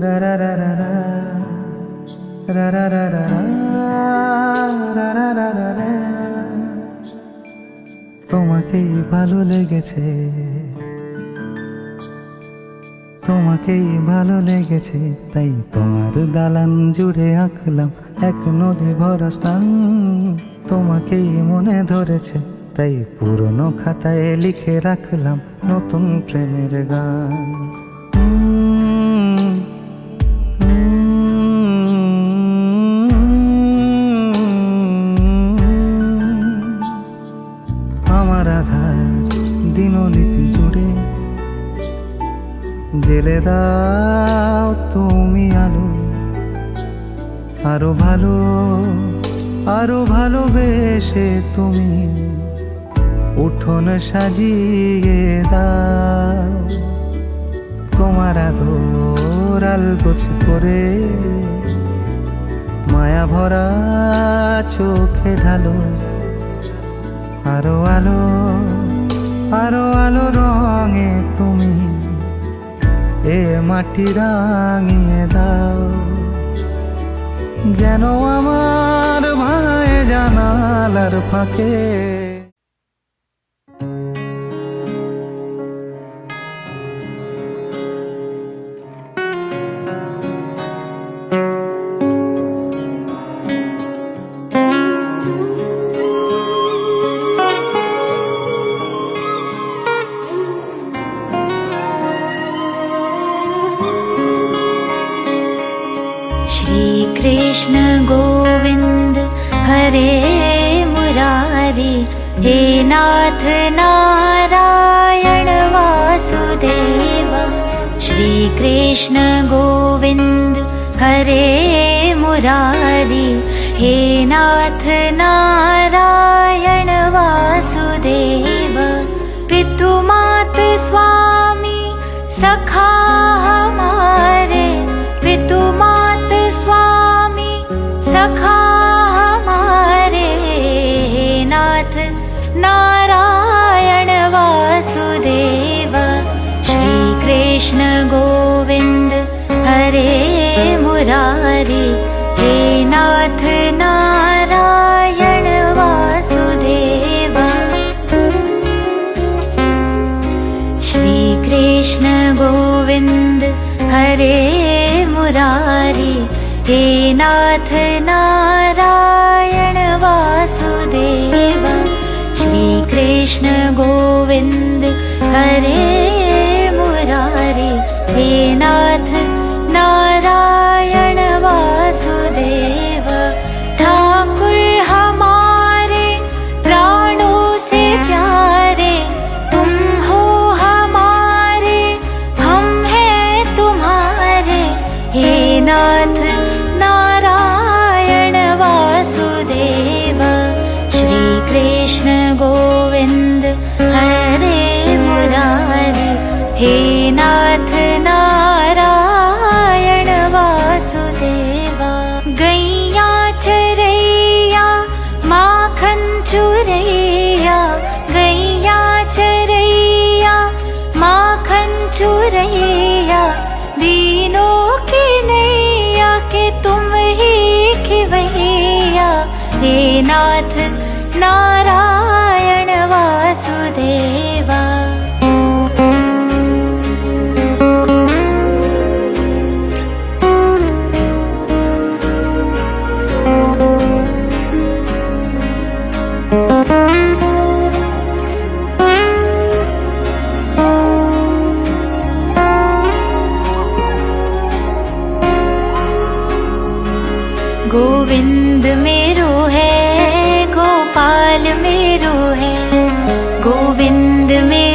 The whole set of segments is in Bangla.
রা রা রা রা রা রা রা রা রা রা রা রা রা রা। তোমাকেই ভালো লেগেছে, তোমাকেই ভালো লেগেছে, তাই তোমার দালান জুড়ে আঁকলাম এক নদী ভরা স্থান। তোমাকেই মনে ধরেছে, তাই পুরনো খাতায় লিখে রাখলাম নতুন প্রেমের গান। আমার আধার দিনলিপি জুড়ে জেলে দাও তুমি আলো, আরো ভালো আরো ভালোবেসে তুমি উঠোন সাজিয়ে দাও। তোমার আদর আলগোছ করে মায়া ভরা চোখে ঢালো, আরো আলো আরো আলো রঙে তুমি এ মাটি রাঙিয়ে দাও। যেন আমার ভাঙায় জানালার ফাঁকে कृष्ण गोविंद हरे मुरारी, हे नाथ नारायण वासुदेव। श्री कृष्ण गोविंद हरे मुरारी, हे नाथ नारायण वासुदेव। पितु मात स्वामी सखा हमारे, पितु मात स्वामी सखा हमारे, हे नाथ नारायण वासुदेव। श्री कृष्ण गोविंद हरे मुरारी, हे नाथ नारायण वासुदेव। श्री कृष्ण गोविंद हरे मुरारी, हे नाथ नारायण वासुदेव। श्री कृष्ण गोविंद हरे मुरारी, हे नाथ नारायण वासुदेव। ठाकुर हमारे प्राणों से प्यारे, तुम हो हमारे, हम हैं तुम्हारे, हे नाथ नारायण वासुदेव। श्री कृष्ण गोविंद हरे मुरारी, हे नाथ नारायण वासुदेव। गैया चरैया माखन चुरैया, गैया चरैया माखन चुरैया, दीनों की नैया के तुम ही खिवैया, हे नाथ नारायण वासुदेवा। गोविंद मेरो है, गोपाल मेरो है, गोविंद मेरो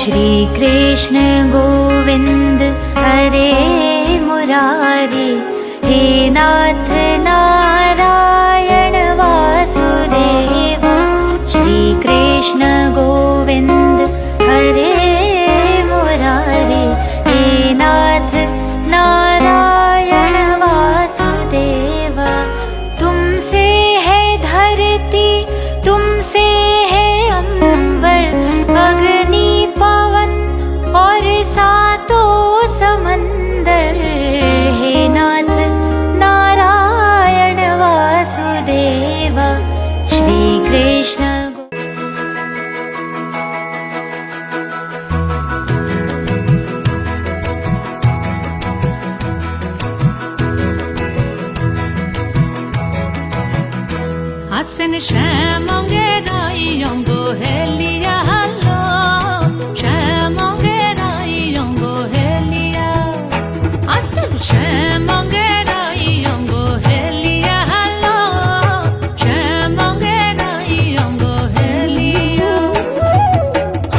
श्री कृष्ण गोविंद हरे मुरारी, हे नाथ नारायण वासुदेव। श्री कृष्ण गोविंद हरे मुरारी, हे नाथ नारायण वासुदेव। तुमसे है धरती, तुमसे है अंबर, अग्नि पवन और सातों समंदर। हे नाथ Narayan Vasudev. Shri Krishna Asen shamongerai yongo helia hallo, shamongerai yongo helia. Asen shamongerai yongo helia hallo, shamongerai yongo helia.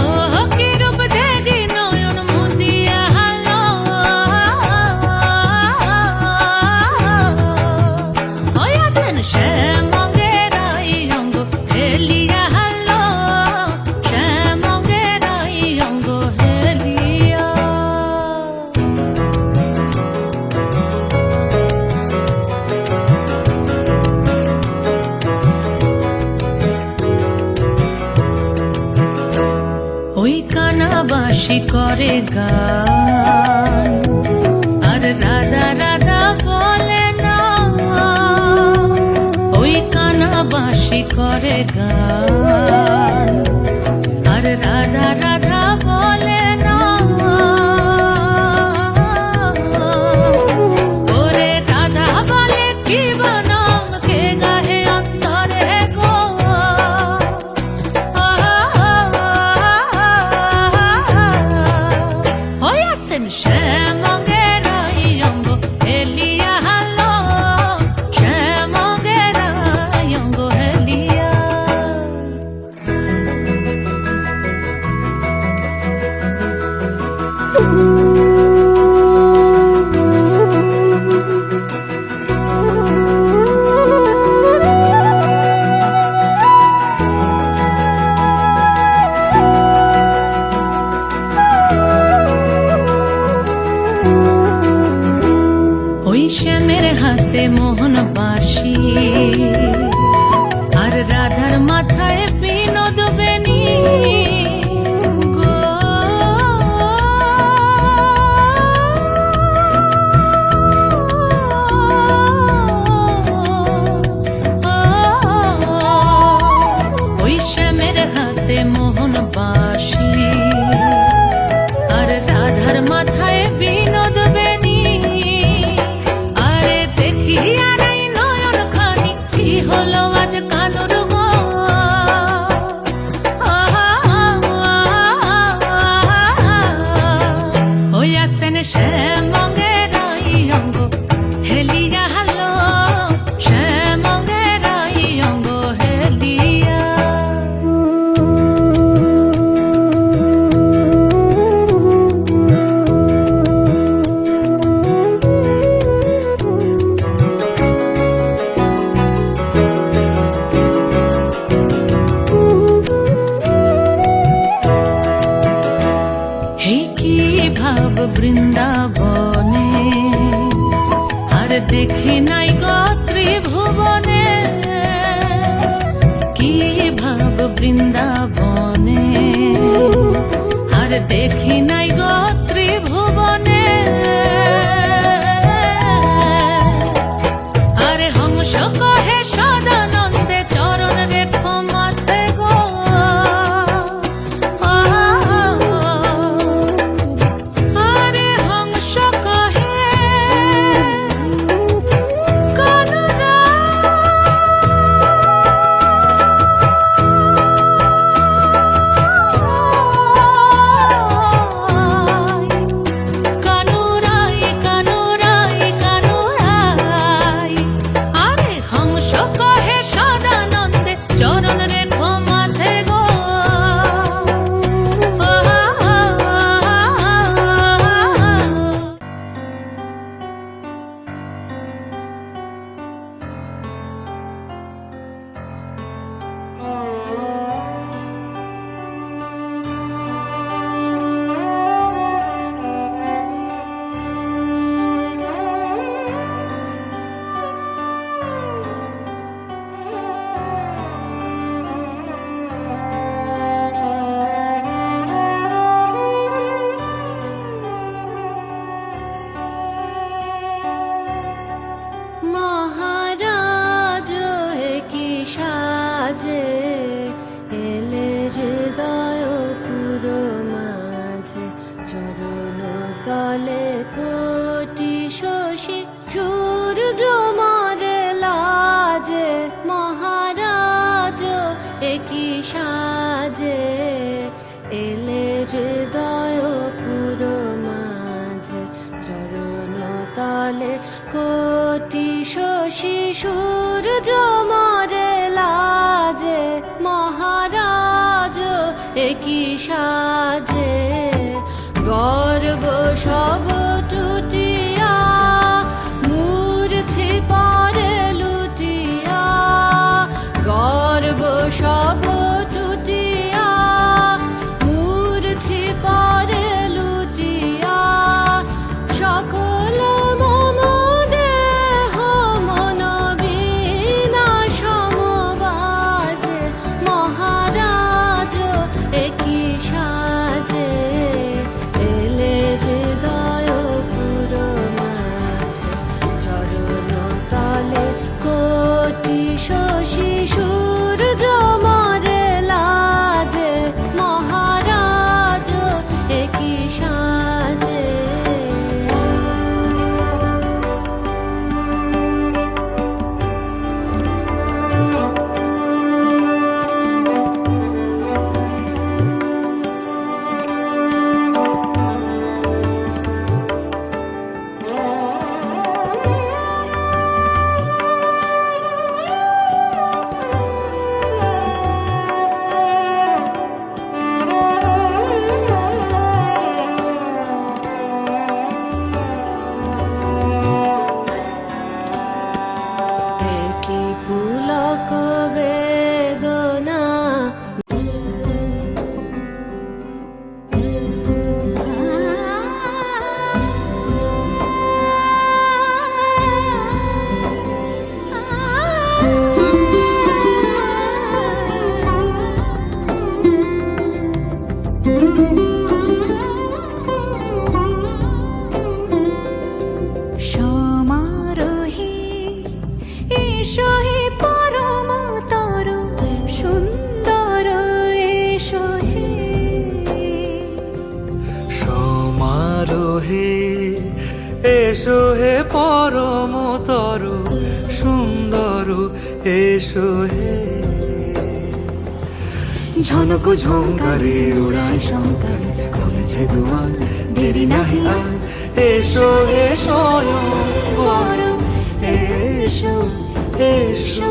Oh kirup degi noyon mutia hallo. Oh asen sham বাঁশি করে গান আর রাধা রাধা বলে না, ওই কানা বাঁশি করে গান আর রাধা রাধা বলে না। ওরে রাধা বলে কি বনম কে গাহে অন্তরে গো। Shamongerai yongo helia hallo, shamongerai yongo helia. শ্যামের হাতে মোহন বাঁশি আর রাধার মাথায় বিনোদ বেনি গো। ওই শ্যামের হাতে মোহন বাঁশি আর রাধার মাথায় বিনোদ বেনি। হলো আজ কানুর গো। হইয়াছেন শ্যামঙ্গেরাই অঙ্গ হেলিয়া হালো, শ্যামঙ্গেরাই অঙ্গ হেলিয়া। ভাব বৃন্দাবনে আর দেখি নাই গো ত্রিভুবনে, কি ভাব বৃন্দাবনে আর দেখি নাই গো ত্রিভুবনে। আরে হংস কহে সদানন্দে চরণ রেখো মাথে গো। কানুরাই কানুরাই কানুরাই, আরে হংস হে এসো হে পরমতর সুন্দর এসো হে ঝনক ঝঙ্কারে ওড়ায় শঙ্কারে খুলেছে দুয়ার দেরি নাহি আর এসো হে স্বয়ং পরম এসো এসো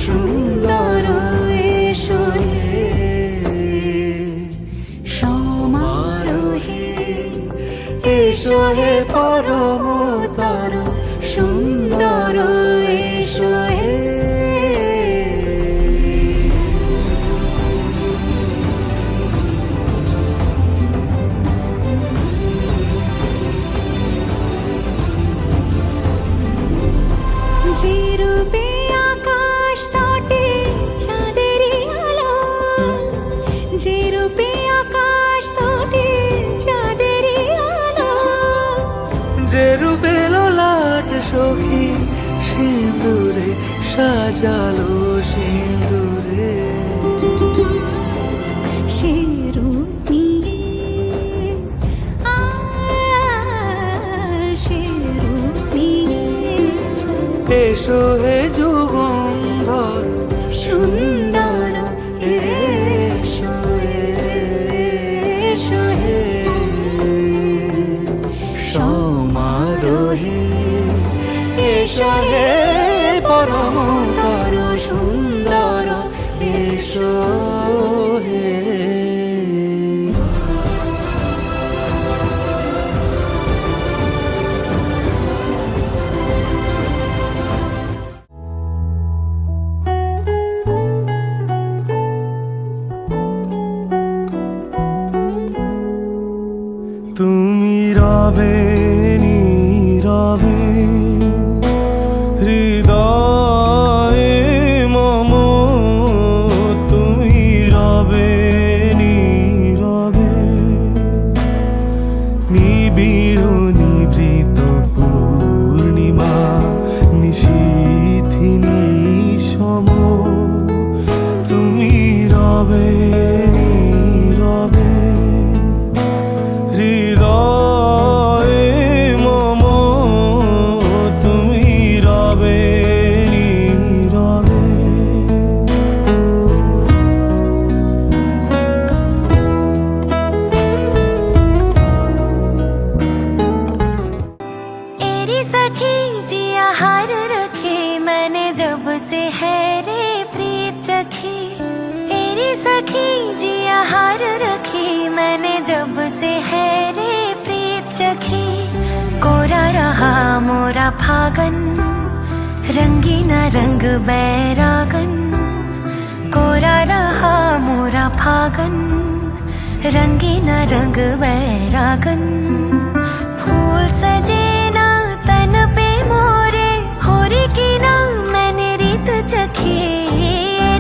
সুন্দর এসো হে সমারোহে এসো হে পরমতর সুন্দর এসো হে যে রূপে আকাশ তটে চাঁদেরই আলো, যে রূপে আকাশ তটে চাঁদেরই আলো, যে রূপে ললাট সখী সিঁদুরে সাজালো সিঁদুরে সে রূপ নিয়ে সে রূপ নিয়ে এসো হে যুগন্ধর সুন্দর এসো এসো হে সমারোহে এসো হে পরমতর সুন্দর এসো হে তুমি রবে নীরবে হৃদয়ে মম তুমি রবে নীরবে নিবিড় নিভৃত পূর্ণিমা নিশীথিনী সম তুমি রবে নীরবে হৃদয়ে মম তুমি রবে নীরবে एरी सखी जिया हार रखे मैंने जब से है रे प्रीत चखी, एरी सखी जिया हार रखे मैंने जब से है रे प्रीत चखी। कोरा रहा मोरा फागन रंगीन रंग बैरागन, कोरा रहा मोरा फागन रंगीन रंग बैरागन। फूल सजे ना तन पे मोरे होरी की ना मैंने रीत चखी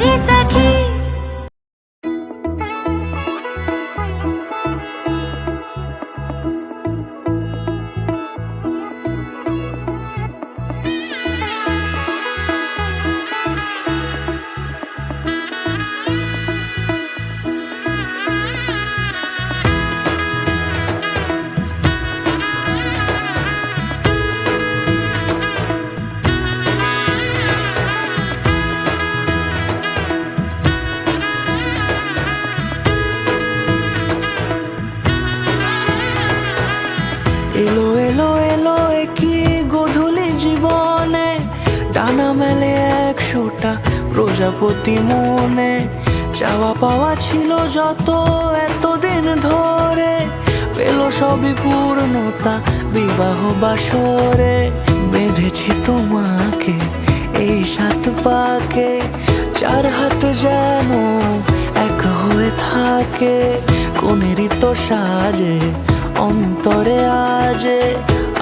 रे सखी। এলো এলো এলো কি গোধূলি জীবনে ডানা মেলে 100টা প্রজাপতি মনে চাওয়া পাওয়া ছিল যত এতদিন ধরে পেল সবই পূর্ণতা বিবাহ বাসরে বেঁধেছি তোমাকে এই 7 পাকে 4 হাত যেন এক হয়ে থাকে কোনেরই তো সাজে অন্তরে আজে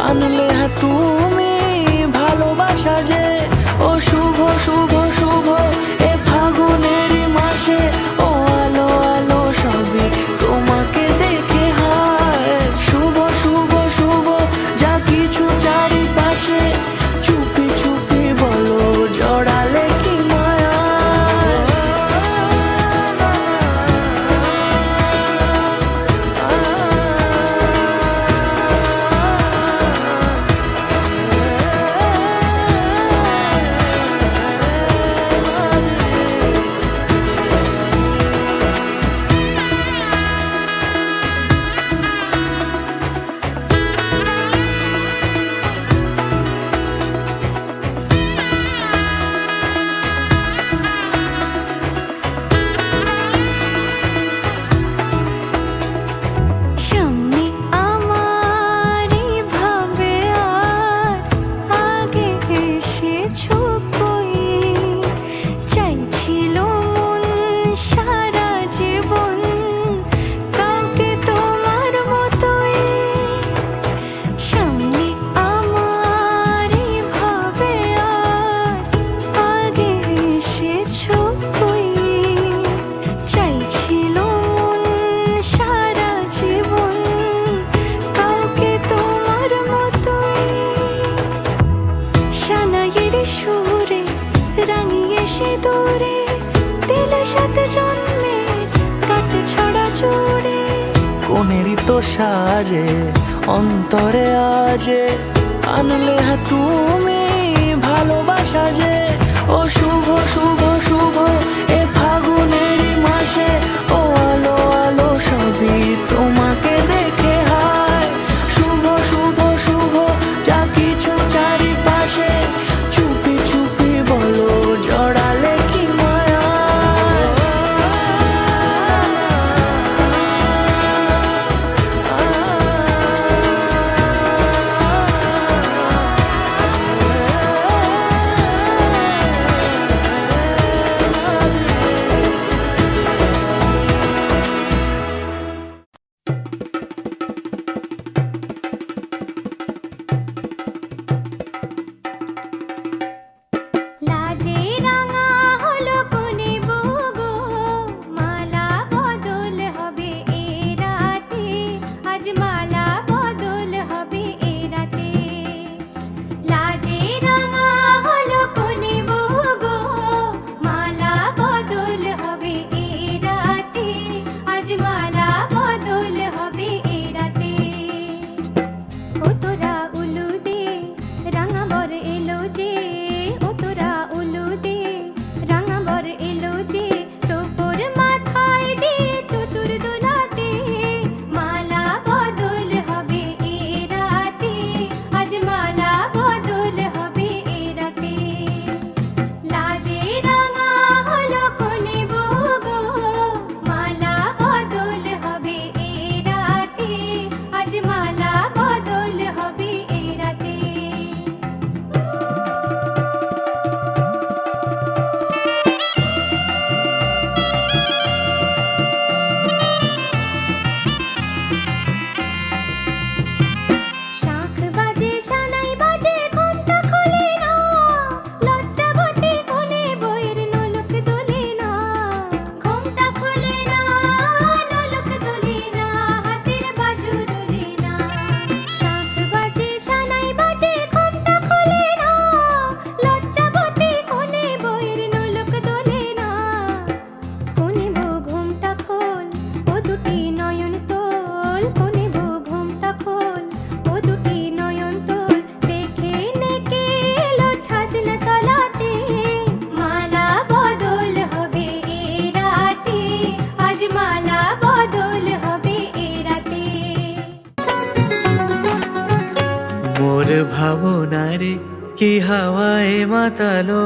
আনলে হ্যাঁ তুমি ভালোবাসা যে ও শুভ শুভ শুভ এ ফাগুনেরই মাসে ও আলো আলো সবই তোমাকে দেখে হায় শুভ শুভ শুভ যা কিছু চারিপাশে চুপি চুপি বলো জড়ালে কি মায়া সিঁদুরে দিলে সাথে জন্মের কাট ছড়া জুড়ে। কোনেরই তো সাজে অন্তরে আজে আনলে হ্যাঁ তুমি ভালোবাসা যে। ও শুভ শুভ শুভ এ ফাগুনেরই মাসে, ও আলো আলো সবই তোমাকে দেখে হায়। শুভ শুভ শুভ যা কিছু চারিপাশে, চুপি চুপি বলো জড়ালে কি মায়া। লাজে রাঙা হলো কোনে বগো, মালা বদল হবে এ রাতে, আজ মালা বদল হবে এ রাতে। লাজে রাঙা হলো কোনে বগো, মালা বদল হবে এ রাতে, আজ মালা বদল হবে এ রাতে। ও তোরা উলু দে রাঙা বর এলো যে, ও তোরা উলু দে রাঙা বর এলো যে, টোপর মাথায় দিয়ে চতুর দোলাতে, মালা বদল হবে এ রাতে, আজ মালা বদল হবে এ রাতে। লাজে রাঙা হলো কোনে বগো, মালা বদল হবে এ রাতে, আজ মালা বদল হবে এ রাতে। শাঁখ বাজে সানাই বাজে ঘন্টা খোলে না, লজ্জাবতী কোনে বইয়ের নোলক দোলে না। ঘোমটা খোলে না, নোলক দোলে না, হাতের বাজু দোলে না। শাঁখ বাজে সানাই বাজে ঘন্টা খোলে না, লজ্জাবতী কোনে বইয়ের নোলক দোলে না। কোনে বউ ঘোমটা খোল, ও দুটি নয়ন তোল, কোনে বউ ঘোমটা খোল, ও দুটি নয়ন তোল, দেখে নেকে এলো ছাদনা তলাতে, মালা বদল হবে এ রাতে, আজ মালা বদল হবে এ রাতে। মোর ভাবনারে কি হাওয়ায় মাতালো,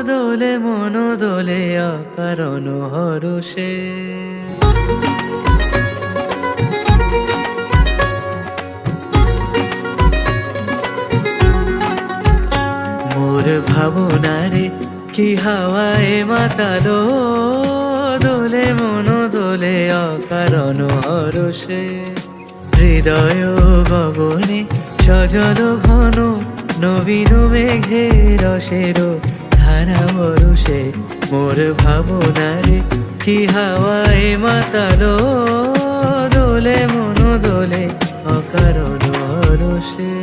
দোলে মন দোলে অকারণ হরষে। মোর ভাবনারে কি হাওয়ায় মাতালো, দোলে মন দোলে অকারণ হরষে। হৃদয় গগনে সজল ঘন নবীন মেঘে রসের ধারা বরষে। মোর ভাবনারে কি হাওয়ায় মাতালো, দোলে মন দোলে অকারণ হরষে।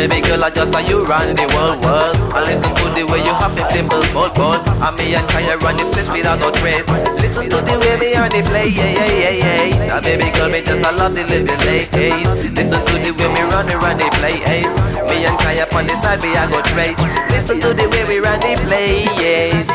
baby girl, I just saw you run the world. I listen to the way you have the dimple, bold. And me and Kaya run the place without no trace. Listen to the way me and the play, yeah. Now baby girl, me just I love the little late. Listen to the way me run the play, ace. Me and Kaya on the side, me I go trace. Listen to the way we run the play, yes.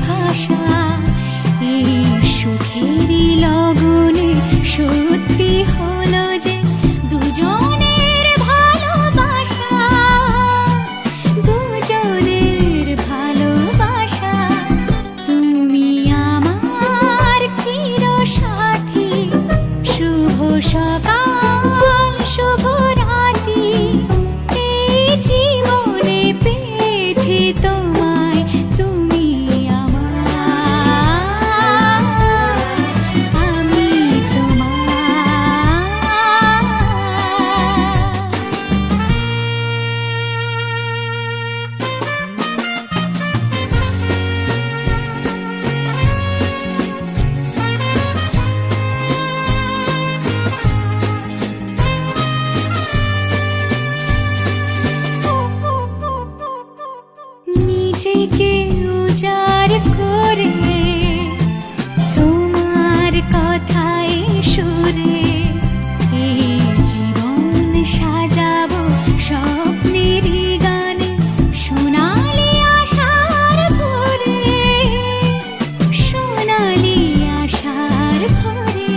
ভাষা এই সুখেরই লগনে সত্যি হলো যে দুজনের ভালোবাসা, দুজনের ভালোবাসা। তুমি আমার চিরসাথী, শুভ সকাল শুভ রাতি, এই জীবনে পেয়েছি তোমায়, তুমি আমার, আমি তোমার। নিজেকে উজাড় করে তোমার কথায় সুরে এই জীবন সাজাবো স্বপ্নেরই গানে, সোনালি আশার ভোরে, সোনালি আশার ভোরে।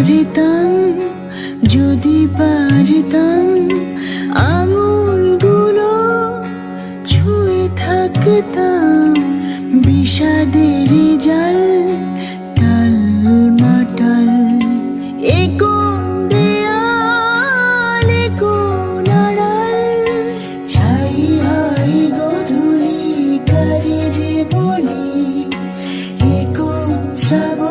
পারতাম, যদি পারতাম আঙুলগুলো ছুঁয়ে থাকতাম বিষাদের জাল টাল মাটাল। এ কোন দেয়াল, এ কোন আড়াল, ছাই হয় গধূলি কারে যে বলি, এ কোন শ্রাবণ